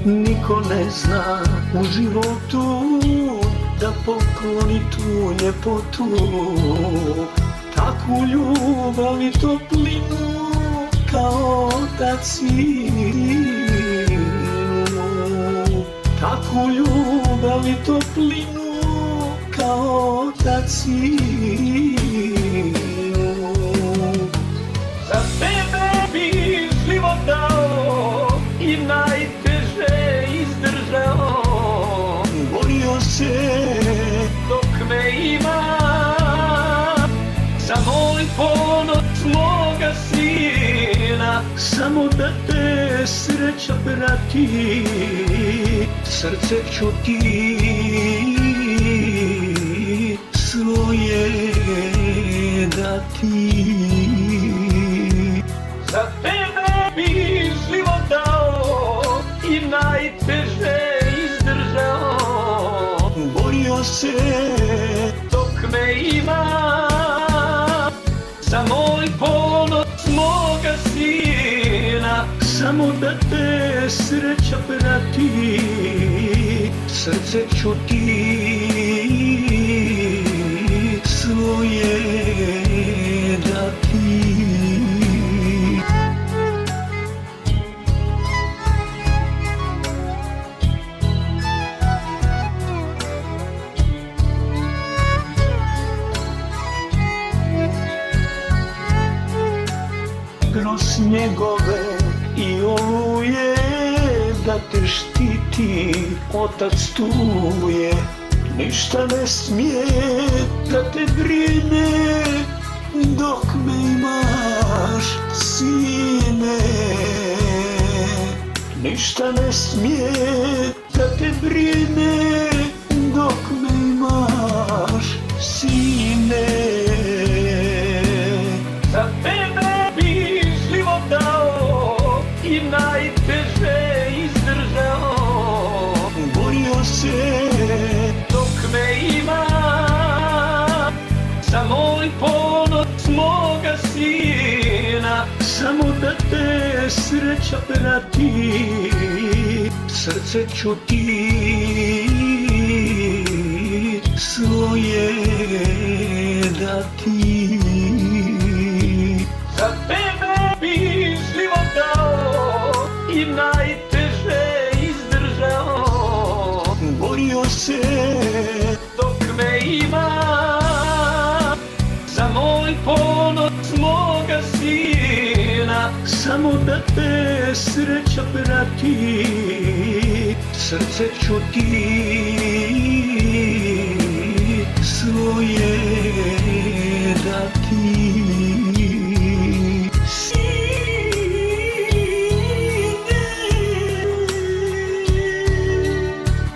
Niko ne zna u životu da pokloni tu ljepotu, takvu ljubav i toplinu kao otac sinu. Takvu ljubav i toplinu kao otac sinu. Za tebe bi život dao i najteže izdržao. Borio se dok me ima, za moj ponos moga sina. Samo da te sreća prati, srce ću ti svoje dati. Za tebe bi život dao i najteže izdržao. Borio se dok me ima, za moj ponos moga sina. Samo da te sreća prati, srce ću ti svoje dati. Kroz snjegove i oluje da te štiti otac tu je. Ništa ne smije da te brine dok me imaš, sine. Ništa ne smije da te brine dok me imaš, sine. Za tebe bi život dao i najteže izdržao. Borio se dok me ima, za moj ponos moga sina. Samo da te sreća prati, srce ću ti svoje dati. Za tebe bi život dao i najteže izdržao. Borio se dok me ima, za moj ponos moga sina. Samo da te sreća prati, srce ću ti